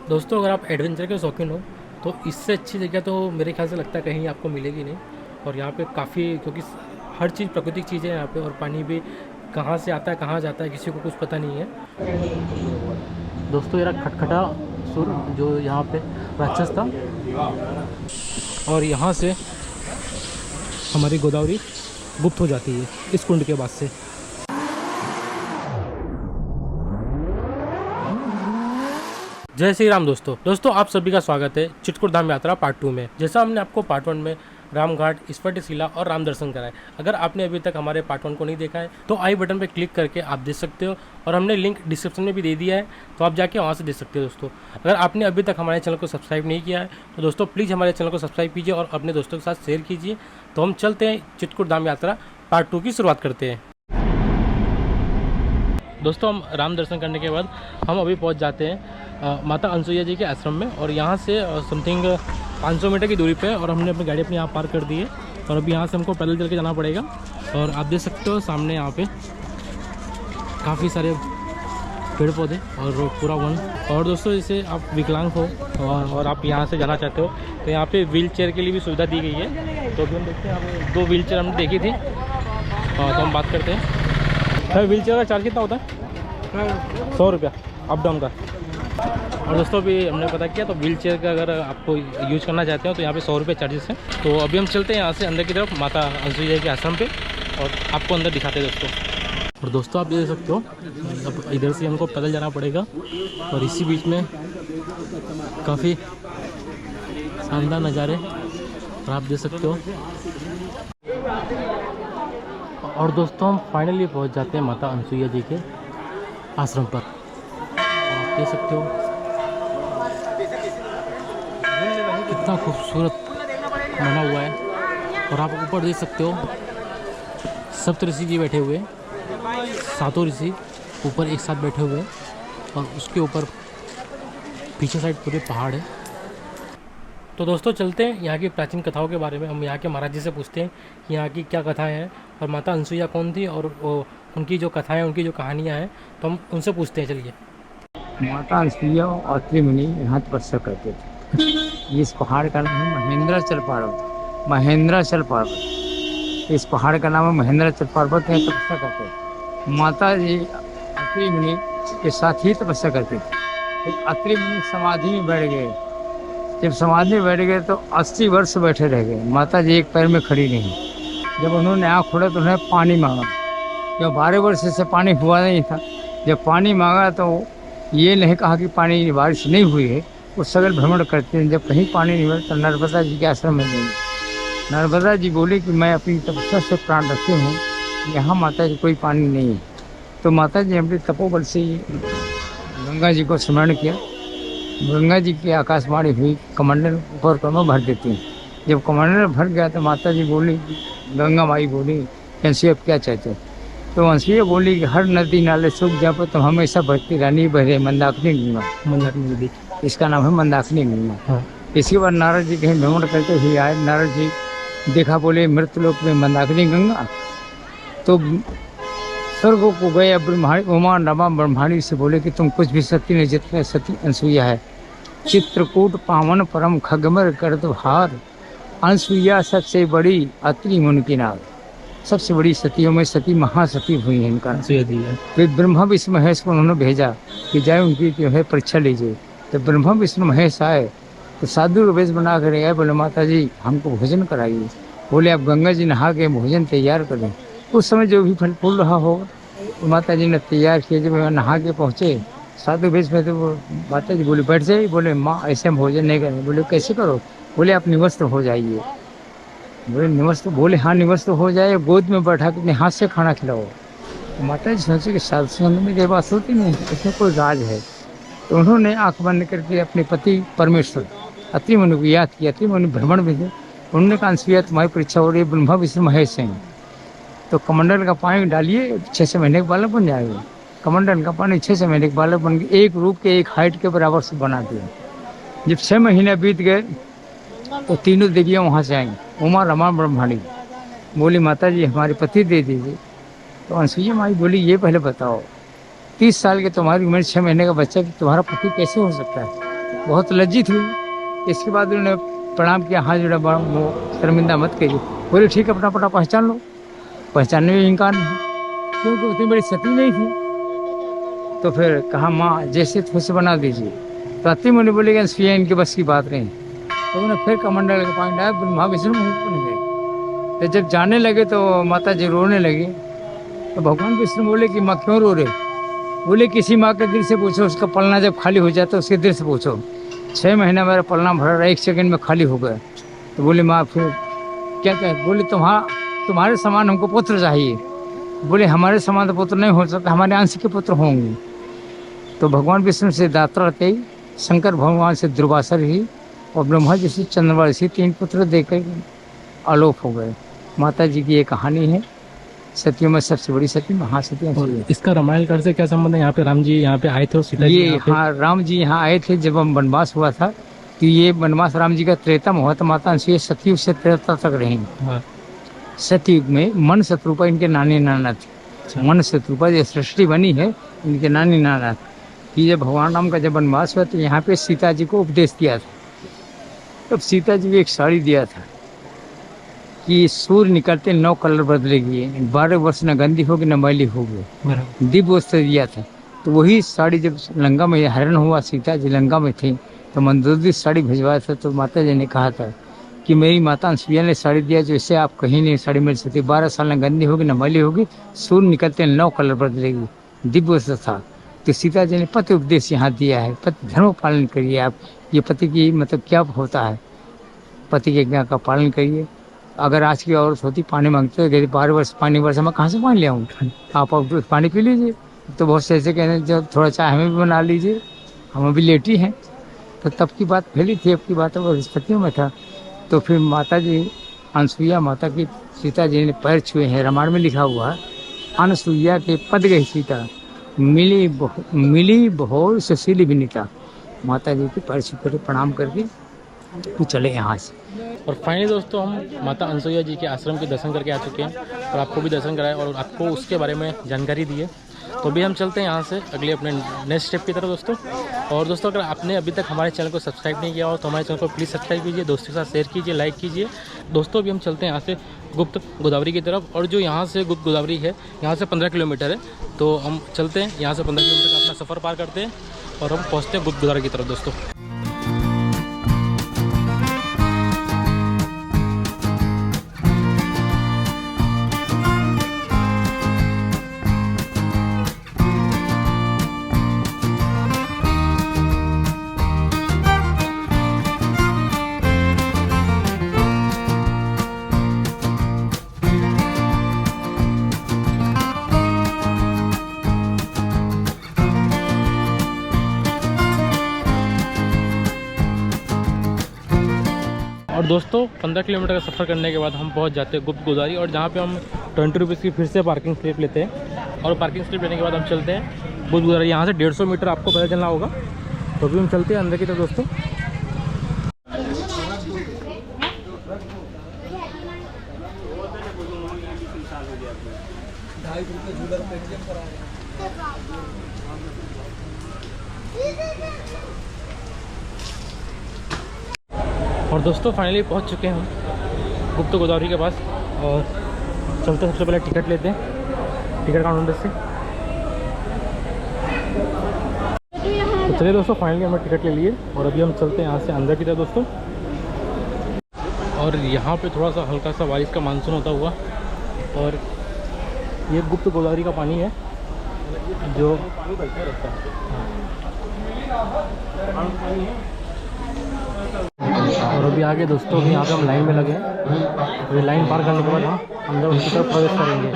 दोस्तों अगर आप एडवेंचर के शौकीन हो तो इससे अच्छी जगह तो मेरे ख्याल से लगता है कहीं आपको मिलेगी नहीं। और यहाँ पे काफ़ी क्योंकि हर चीज़ प्राकृतिक चीज़ें हैं यहाँ पे, और पानी भी कहाँ से आता है कहाँ जाता है किसी को कुछ पता नहीं है। दोस्तों ये खटखटा सुर जो यहाँ पे राक्षस था, और यहाँ से हमारी गोदावरी गुप्त हो जाती है इस कुंड के बाद से। जय श्री राम दोस्तों आप सभी का स्वागत है चित्रकूट धाम यात्रा पार्ट 2 में। जैसा हमने आपको पार्ट 1 में रामघाट, स्फटिकशिला और राम दर्शन कराए, अगर आपने अभी तक हमारे पार्ट 1 को नहीं देखा है तो आई बटन पर क्लिक करके आप देख सकते हो, और हमने लिंक डिस्क्रिप्शन में भी दे दिया है, तो आप जाके वहाँ से देख सकते हो। दोस्तों अगर आपने अभी तक हमारे चैनल को सब्सक्राइब नहीं किया है तो दोस्तों प्लीज़ हमारे चैनल को सब्सक्राइब कीजिए और अपने दोस्तों के साथ शेयर कीजिए। तो हम चलते हैं चित्रकूट धाम यात्रा पार्ट 2 की शुरुआत करते हैं। दोस्तों हम राम दर्शन करने के बाद हम अभी पहुंच जाते हैं माता अनसुईया जी के आश्रम में, और यहाँ से समथिंग 500 मीटर की दूरी पे है, और हमने अपनी गाड़ी अपने यहाँ पार्क कर दी है, और अभी यहाँ से हमको पैदल चल के जाना पड़ेगा। और आप देख सकते हो सामने यहाँ पे काफ़ी सारे पेड़ पौधे और पूरा वन। और दोस्तों जैसे आप विकलांग हो और आप यहाँ से जाना चाहते हो तो यहाँ पे व्हील चेयर के लिए भी सुविधा दी गई है। तो अभी हम देखते हैं, 2 व्हील चेयर हमने देखी थी, तो हम बात करते हैं। सर व्हील चेयर का चार्ज कितना होता है? 100 रुपया अप डाउन का। और दोस्तों अभी हमने पता किया तो व्हील चेयर का अगर आपको यूज़ करना चाहते हो तो यहाँ पे 100 रुपये चार्जेस हैं। तो अभी हम चलते हैं यहाँ से अंदर की तरफ माता अनसुईया के आश्रम पे, और आपको अंदर दिखाते हैं दोस्तों। और दोस्तों आप देख सकते हो अब इधर से हमको पैदल जाना पड़ेगा, और इसी बीच में काफ़ी शानदार नज़ारे और आप देख सकते हो। और दोस्तों हम फाइनली पहुंच जाते हैं माता अनसुईया जी के आश्रम पर, आप देख सकते हो कितना खूबसूरत बना हुआ है। और आप ऊपर देख सकते हो सप्त ऋषि जी बैठे हुए, 7 ऋषि ऊपर एक साथ बैठे हुए, और उसके ऊपर पीछे साइड पूरे पहाड़ है। तो दोस्तों चलते हैं यहाँ की प्राचीन कथाओं के बारे में, हम यहाँ के महाराज जी से पूछते हैं कि यहाँ की क्या कथाएं हैं और माता अनसुईया कौन थी, और उनकी जो कथाएं, उनकी जो कहानियाँ हैं, तो हम उनसे पूछते हैं। चलिए। माता अनसुईया और त्रिमुनि यहाँ तपस्या करते थे। इस पहाड़ का नाम है महेंद्राचल पर्वत। महेंद्राचल पर्वत, इस पहाड़ का नाम है महेंद्राचल पर्वत। यहाँ तपस्या करते थे माता जी। अत्रि मुनि के साथ ही तपस्या करते थे। फिर अत्रि मुनि समाधि में बैठ गए। जब समाधि में बैठ गए तो 80 वर्ष बैठे रह गए। माता जी एक पैर में खड़ी नहीं। जब उन्होंने आँख खोला तो उन्होंने पानी मांगा, क्यों 12 वर्ष से पानी हुआ नहीं था। जब पानी मांगा तो ये नहीं कहा कि पानी बारिश नहीं हुई है, वो सगल भ्रमण करते हैं। जब कहीं पानी नहीं हुआ तो नर्मदा जी के आश्रम में गए। नर्मदा जी बोले कि मैं अपनी तपस्या से प्राण रखे हूँ, यहाँ माता जी कोई पानी नहीं है। तो माता जी अपने तपोबल से गंगा जी को स्मरण किया। गंगा जी की आकाशवाणी हुई, कमंडल ऊपर कमर भर देती हैं। जब कमंडल भर गया तो माता जी बोली, गंगा माई बोली, अनसुईया क्या चाहते हो? तो अनसुईया बोली कि हर नदी नाले सूख जा पर तुम हमेशा बहती रानी बहरे मंदाकिनी गंगा। मंदाकिनी नदी, इसका नाम है मंदाकिनी गंगा। हाँ। इसके बाद नारद जी कहीं भ्रमण करते हुए आए। नारद जी देखा, बोले मृतलोक में मंदाकिनी गंगा। तो स्वर्ग को गए ब्रह्माणी, उमा रमा ब्रह्माणी से बोले कि तुम कुछ भी सती नहीं, जितने सती अनसुईया है। चित्रकूट पावन परम खगमर करत हार, अनसुईया सबसे बड़ी अत्रि मुनि की नार। सबसे बड़ी सतियों में सती महासती हुई है इनका। फिर ब्रह्मा विष्णु महेश को उन्होंने भेजा कि जाए उनकी जो है परीक्षा लीजिए। तो ब्रह्मा विष्णु महेश आए तो साधु का वेश बना कर आए। बोले माता जी हमको भोजन कराइए। बोले आप गंगा जी नहा के भोजन तैयार करें। उस समय जो भी फल फूल रहा होगा तो माता जी ने तैयार किए। जब नहा के पहुँचे साधु वेश में तो माता जी बोले बैठ जाइए। बोले माँ ऐसे हम भोजन नहीं करें। बोले कैसे करो? बोले आप निवस्त्र हो जाइए। बोले निवस्त्र? बोले हाँ निवस्त्र हो जाए, गोद में बैठा के अपने हाथ से खाना खिलाओ। तो माता जी सोचे कि साधु संग में ये बात होती नहीं, इसमें कोई राज है। तो उन्होंने आंख बंद करके अपने पति परमेश्वर अत्रि मुनि को याद किया। अत्रि मुनि भ्रमण में थे। उन्होंने कहा अनसुईया तुम्हारी परीक्षा हो रही है, ब्रह्मा विष्णु महेश हैं, तो कमंडल का पानी डालिए, 6 महीने के बालक बन जाएगा। कमंडल का पानी 6 महीने के बालक बन के एक रूप के एक हाइट के बराबर से बना दिया। जब 6 महीने बीत गए तो तीनों देवियाँ वहाँ से आएंगी। उमा रमा ब्रह्माणी बोली माता जी हमारे पति दे दीजिए। तो अनसुईया माई बोली ये पहले बताओ 30 साल के तुम्हारी उम्र 6 महीने का बच्चा, कि तुम्हारा पति कैसे हो सकता है? बहुत लज्जित हुई। इसके बाद उन्होंने प्रणाम किया, हाथ जोड़ा, वो शर्मिंदा मत करिए। बोले ठीक है, अपना पता पहचान लो। पहचानने में इनकार नहीं, क्योंकि उतनी बड़ी सती नहीं थी। तो फिर कहा माँ जैसे खुश बना दीजिए। तो अति मुनि बोले कि इनके बस की बात नहीं। तो उन्होंने फिर कमंडल का पानी डाला, ब्रह्मा विष्णु महेश बन गए। तो जब जाने लगे तो माता जी रोने लगी। तो भगवान विष्णु बोले कि माँ क्यों रो रहे? बोले किसी माँ के दिल से पूछो, उसका पलना जब खाली हो जाता है उसके दिल से पूछो। 6 महीना मेरा पलना भरा रहा, 1 सेकंड में खाली हो गया। तो बोले माँ फिर क्या कहे? बोले तुम्हारे समान हमको पुत्र चाहिए। बोले हमारे समान तो पुत्र नहीं हो सकता, हमारे अंश के पुत्र होंगे। तो भगवान विष्णु से दात्रातेय, शंकर भगवान से दुर्वासा ऋषि और ब्रह्मा जी से चंद्रमा ऋषि 3 पुत्र देकर आलोप हो गए। माता जी की ये कहानी है। सतियों में सबसे बड़ी सती महासती अंसुईया है। इसका रामायण काल से क्या संबंध है? यहाँ पे राम जी यहाँ पे आए थे और सीता जी ये यहाँ पे- हाँ, राम जी यहाँ आए थे जब हम वनवास हुआ था। तो ये वनवास राम जी का त्रेता में हुआ था। माता अंसुईया सतयुग से त्रेता तक रहेंगी। हाँ, सतयुग में मन शत्रुपा इनके नानी नाना थे। मन शत्रुपा जो सृष्टि बनी है, इनके नानी नाना थे। कि जब भगवान राम का जब वनवास हुआ तो यहाँ पे सीता जी को उपदेश दिया था। तब सीता जी को एक साड़ी दिया था कि सूर्य निकलते 9 कलर बदलेगी, 12 वर्ष न गंदी होगी न मैली होगी। बराबर। दिव्य वस्त्र दिया था। तो वही साड़ी जब लंका में हरण हुआ, सीता जी लंका में थी, तो मंदोदरी साड़ी भिजवाया था। तो माता जी ने कहा था कि मेरी माता अंसुईया ने साड़ी दिया जो इससे आप कहीं नहीं साड़ी मिल सकती, 12 साल न गंदी होगी न मैली होगी, सूर्य निकलते 9 कलर बदलेगी, दिव्य वस्त्र था। तो सीता जी ने पति उपदेश यहाँ दिया है, पति धर्म पालन करिए आप। ये पति की मतलब क्या होता है, पति के आज्ञा का पालन करिए। अगर आज की औरत होती पानी मांगते तो 12 वर्ष पानी वर्ष मैं कहाँ से पानी ले आऊँ, आप अब पानी पी लीजिए। तो बहुत से ऐसे कहते हैं जो थोड़ा चाय हमें भी बना लीजिए, हम अभी लेटी हैं। तो तब की बात फैली थी, अब की बात बृहस्पतियों में था। तो फिर माता जी अनसुईया माता की सीता जी ने पैर छुए हैं। रामायण में लिखा हुआ है, अनसुईया के पद गई सीता, मिली बहोर सुशील विनीता। माता जी के पैर छू कर प्रणाम करके तो चले यहाँ से। और फाइनली दोस्तों हम माता अनसुईया जी के आश्रम के दर्शन करके आ चुके हैं और आपको भी दर्शन कराए और आपको उसके बारे में जानकारी दी है। तो अभी हम चलते हैं यहाँ से अगले अपने नेक्स्ट स्टेप की तरफ दोस्तों। और दोस्तों अगर आपने अभी तक हमारे चैनल को सब्सक्राइब नहीं किया हो तो हमारे चैनल को प्लीज़ सब्सक्राइब कीजिए, दोस्तों के साथ शेयर कीजिए, लाइक कीजिए। दोस्तों अभी हम चलते हैं यहाँ से गुप्त गोदावरी की तरफ। और जो यहाँ से गुप्त गोदावरी है यहाँ से 15 किलोमीटर है। तो हम चलते हैं यहाँ से 15 किलोमीटर का अपना सफ़र पार करते हैं और हम पहुँचते हैं गुप्त गोदावरी की तरफ दोस्तों। और दोस्तों 15 किलोमीटर का सफ़र करने के बाद हम पहुंच जाते हैं गुप्त गोदावरी। और जहां पे हम 20 रुपीज़ की फिर से पार्किंग स्लिप लेते हैं। और पार्किंग स्लिप लेने के बाद हम चलते हैं गुप्त गोदावरी। यहाँ से 150 मीटर आपको पैदल चलना होगा। तो अभी हम चलते हैं अंदर की तरफ दोस्तों। और दोस्तों फाइनली पहुंच चुके हैं हम गुप्त गोदावरी के पास। और चलते सबसे पहले टिकट लेते हैं टिकट काउंटर से। तो चलिए दोस्तों फाइनली हमने टिकट ले लिए और अभी हम चलते हैं यहाँ से अंदर की तरफ दोस्तों। और यहाँ पे थोड़ा सा हल्का सा बारिश का मानसून होता हुआ। और ये गुप्त गोदावरी का पानी है जो और अभी आगे दोस्तों अभी यहाँ पे हम लाइन में लगे हैं। तो ये लाइन पार करने के बाद हम अंदर उनकी तरफ प्रवेश करेंगे।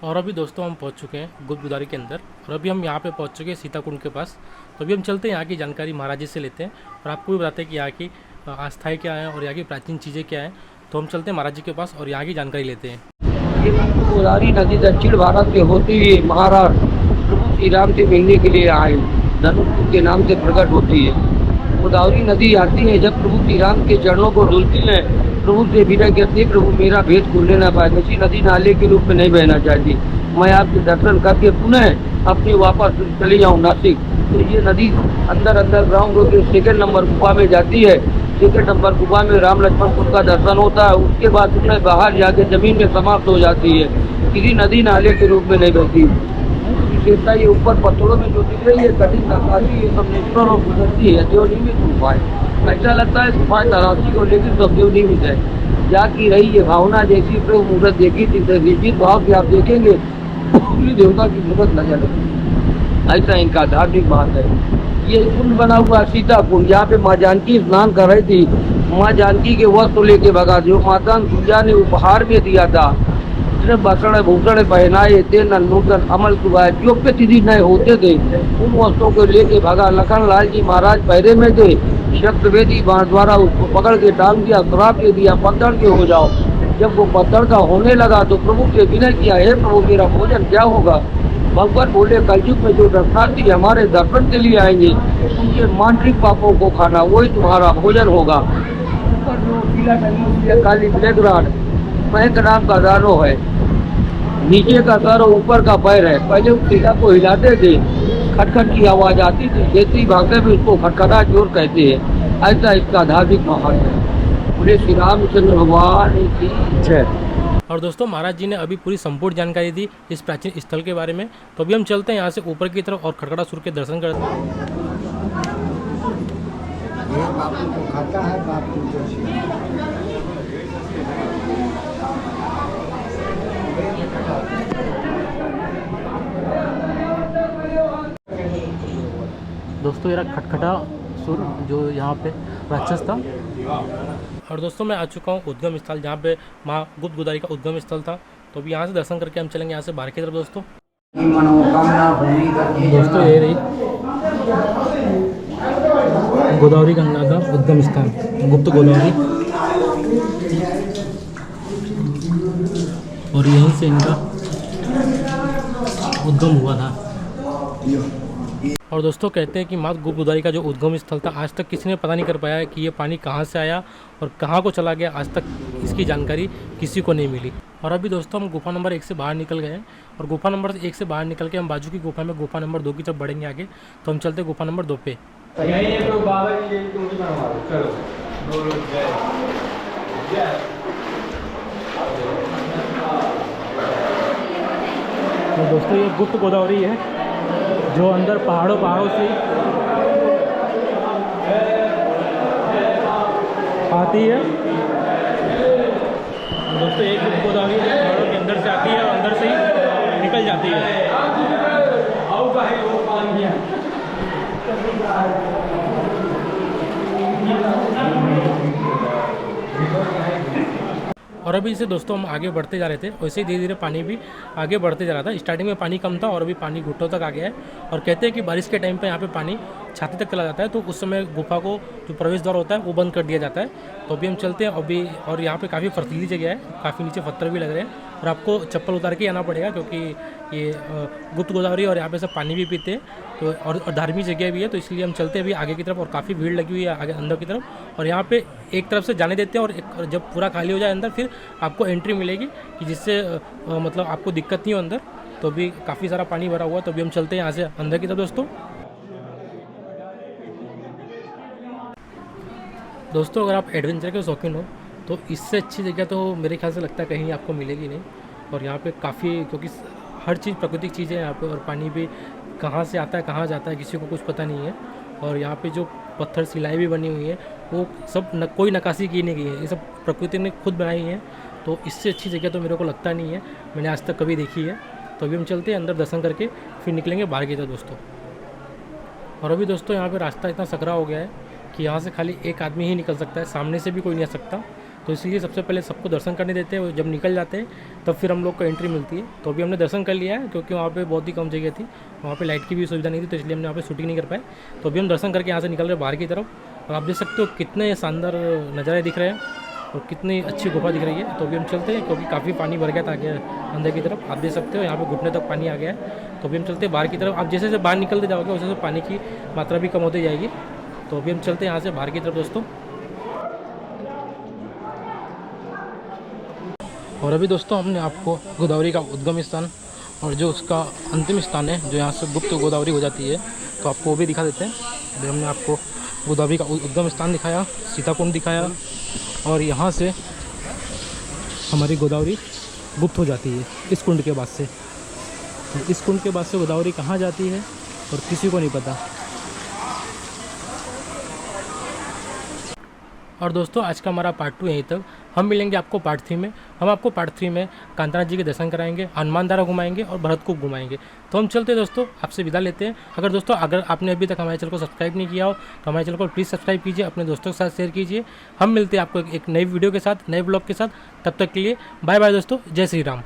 और अभी दोस्तों हम पहुँच चुके हैं गुप्त गोदावरी के अंदर। और अभी हम यहाँ पे पहुँच चुके हैं सीता कुंड के पास। तो अभी हम चलते हैं यहाँ की जानकारी महाराज जी से लेते हैं और आपको भी बताते हैं कि यहाँ की आस्थाएँ क्या है और यहाँ की प्राचीन चीज़ें क्या हैं। तो हम चलते हैं महाराज जी के पास और यहाँ की जानकारी लेते हैं। ये गोदावरी नदी दक्षिण भारत में होती हुई महाराष्ट्र प्रभु श्री राम से मिलने के लिए आए धनुष के नाम से प्रकट होती है। गोदावरी नदी आती है जब प्रभु श्री राम के चरणों को धुलती है। प्रभु से विनय करती है, प्रभु मेरा भेद खोलने ना पाए, किसी नदी नाले के रूप में नहीं बहना चाहिए। मैं आपके दर्शन करके पुनः अपनी वापस चली जाऊँ नासिक। तो ये नदी अंदर अंडरग्राउंड होकर सेकंड नंबर गुफा में जाती है। सेकंड नंबर गुफा में राम लक्ष्मण कुंड का दर्शन होता है। उसके बाद उसमें बाहर जाके जमीन में समाप्त हो जाती है, किसी नदी नाले के रूप में नहीं बहती। विशेषता ये ऊपर पत्थरों में जो दिख रही है कठिन नक्काशी, ये सब नेचुरल और कुदरती है, देवनिर्मित गुफा है। ऐसा लगता है गुफा तराशी को लेकर सब देवनिर्मित है। क्या की रही ये भावना जैसी प्रभु मूर्त देखी थी, निश्चित भाव की आप देखेंगे पूरी देवता की मूर्त नजर है। ऐसा इनका धार्मिक बात है। ये कुंड बना हुआ सीता कुंड, यहाँ पे माँ जानकी स्नान कर रही थी। माँ जानकी के वस्त्र लेके भगा, जो माता पूजा ने उपहार में दिया था, बसड़ भूषण पहनाए थे, नूतन अमल कुबाए, जो पे तिथि नए होते थे उन वस्त्रों को लेके भगा। लखन लाल जी महाराज पहरे में थे, शक्तवेदी बाण द्वारा उसको पकड़ के टांग दिया, श्राप दे दिया पत्थर के हो जाओ। जब वो पत्थर का होने लगा तो प्रभु से विनय किया, हे प्रभु मेरा भोजन क्या होगा। भगवान बोले कलयुग में जो दर्शनार्थी हमारे दर्शन के लिए आएंगे उनके मानसिक पापों को खाना वही तुम्हारा भोजन होगा। ऊपर जो पीला टंगी हुई है काली ब्लैक राड, पैक नाम का दानो है, नीचे का सर और ऊपर का पैर है। पहले उस टीला को हिलाते थे, खटखट की आवाज आती थी, क्षेत्रीय भाषा में उसको खटखटा जोर कहते हैं। ऐसा इसका धार्मिक महत्व है। बोले श्री रामचंद्र भगवान की जय। और दोस्तों महाराज जी ने अभी पूरी संपूर्ण जानकारी दी इस प्राचीन स्थल के बारे में। तो अभी हम चलते हैं यहाँ से ऊपर की तरफ और खटखटासुर के दर्शन करते हैं। ये बापू को खाता है, बापू दोस्तों ये खटखटासुर जो यहाँ पे राक्षस था। और दोस्तों मैं आ चुका हूँ उद्गम स्थल, जहाँ पे माँ गुप्त गोदावरी का उद्गम स्थल था। तो अभी यहाँ से दर्शन करके हम चलेंगे यहाँ से बाहर की तरफ। दोस्तों ये रही गोदावरी गंगा का उद्गम स्थान, गुप्त गोदावरी, और यहीं से इनका उद्गम हुआ था। और दोस्तों कहते हैं कि माँ गुप्त गोदावरी का जो उद्गम स्थल था, आज तक किसी ने पता नहीं कर पाया है कि ये पानी कहाँ से आया और कहाँ को चला गया। आज तक इसकी जानकारी किसी को नहीं मिली। और अभी दोस्तों हम गुफा नंबर 1 से बाहर निकल गए हैं, और गुफा नंबर 1 से बाहर निकल के हम बाजू की गुफा में गुफा नंबर 2 की तरफ बढ़ेंगे आगे। तो हम चलते हैं गुफा नंबर 2 पे। तो दोस्तों ये गुप्त गोदावरी है जो अंदर पहाड़ों से आती है। दोस्तों एक गुप्त गोदावरी पहाड़ों के अंदर से आती है और अंदर से ही निकल जाती है। और अभी इसे दोस्तों हम आगे बढ़ते जा रहे थे, वैसे ही धीरे धीरे पानी भी आगे बढ़ते जा रहा था। स्टार्टिंग में पानी कम था और अभी पानी घुटनों तक आ गया है। और कहते हैं कि बारिश के टाइम पे यहाँ पे पानी छाती तक चला जाता है, तो उस समय गुफा को जो प्रवेश द्वार होता है वो बंद कर दिया जाता है। तो अभी हम चलते हैं अभी, और यहाँ पे काफ़ी फर्तीली जगह है, काफ़ी नीचे पत्थर भी लग रहे हैं और आपको चप्पल उतार के आना पड़ेगा, क्योंकि ये गुप्त गोदावरी और यहाँ पे सब पानी भी पीते हैं। तो और धार्मिक जगह भी है, तो इसलिए हम चलते हैं अभी आगे की तरफ। और काफ़ी भीड़ लगी हुई है आगे अंदर की तरफ। और यहाँ पे एक तरफ से जाने देते हैं, और जब पूरा खाली हो जाए अंदर फिर आपको एंट्री मिलेगी, कि जिससे मतलब आपको दिक्कत नहीं हो अंदर। तो अभी काफ़ी सारा पानी भरा हुआ है, तो अभी हम चलते हैं यहाँ से अंदर की तरफ। दोस्तों अगर आप एडवेंचर के शौकीन हो तो इससे अच्छी जगह तो मेरे ख्याल से लगता है कहीं आपको मिलेगी नहीं। और यहाँ पे काफ़ी, क्योंकि हर चीज़ प्राकृतिक चीज़ें हैं यहाँ पे, और पानी भी कहाँ से आता है कहाँ जाता है किसी को कुछ पता नहीं है। और यहाँ पे जो पत्थर सिलाई भी बनी हुई है वो सब कोई नक्काशी की नहीं गई है, ये सब प्रकृति ने खुद बनाई है। तो इससे अच्छी जगह तो मेरे को लगता नहीं है, मैंने आज तक कभी देखी है। तो अभी हम चलते हैं अंदर दर्शन करके फिर निकलेंगे बाहर की तरफ दोस्तों। और अभी दोस्तों यहाँ पे रास्ता इतना सकरा हो गया है कि यहाँ से खाली एक आदमी ही निकल सकता है, सामने से भी कोई नहीं आ सकता। तो इसलिए सबसे पहले सबको दर्शन करने देते हैं, जब निकल जाते हैं तब फिर हम लोग को एंट्री मिलती है। तो अभी हमने दर्शन कर लिया है, क्योंकि वहाँ पे बहुत ही कम जगह थी, वहाँ पे लाइट की भी सुविधा नहीं थी, तो इसलिए हमने वहाँ पे शूटिंग नहीं कर पाए। तो अभी हम दर्शन करके यहाँ से निकल रहे बाहर की तरफ। और आप देख सकते हो कितने शानदार नज़ारे दिख रहे हैं और कितनी अच्छी गुफा दिख रही है। तो अभी हम चलते हैं, क्योंकि काफ़ी पानी भर गया था आगे अंदर की तरफ, आप देख सकते हो यहाँ पे घुटने तक पानी आ गया है। तो अभी हम चलते हैं बाहर की तरफ। आप जैसे जैसे बाहर निकलते जाओगे वैसे वैसे पानी की मात्रा भी कम होती जाएगी। तो अभी हम चलते हैं यहाँ से बाहर की तरफ दोस्तों। और अभी दोस्तों हमने आपको गोदावरी का उद्गम स्थान और जो उसका अंतिम स्थान है, जो यहाँ से गुप्त गोदावरी हो जाती है, तो आपको वो भी दिखा देते हैं। अभी हमने आपको गोदावरी का उद्गम स्थान दिखाया, सीताकुंड दिखाया, और यहाँ से हमारी गोदावरी गुप्त हो जाती है इस कुंड के बाद से। तो इस कुंड के बाद से गोदावरी कहाँ जाती है और किसी को नहीं पता। और दोस्तों आज का हमारा पार्ट 2 यहीं तक। हम मिलेंगे आपको पार्ट 3 में। हम आपको पार्ट 3 में कांतानाथ जी के दर्शन कराएंगे, हनुमानधारा घुमाएंगे और भरतकूप घुमाएंगे। तो हम चलते हैं दोस्तों, आपसे विदा लेते हैं। अगर आपने अभी तक हमारे चैनल को सब्सक्राइब नहीं किया हो तो हमारे चैनल को प्लीज़ सब्सक्राइब कीजिए, अपने दोस्तों के साथ शेयर कीजिए। हम मिलते हैं आपको एक नई वीडियो के साथ, नए ब्लॉग के साथ। तब तक के लिए बाय बाय दोस्तों, जय श्री राम।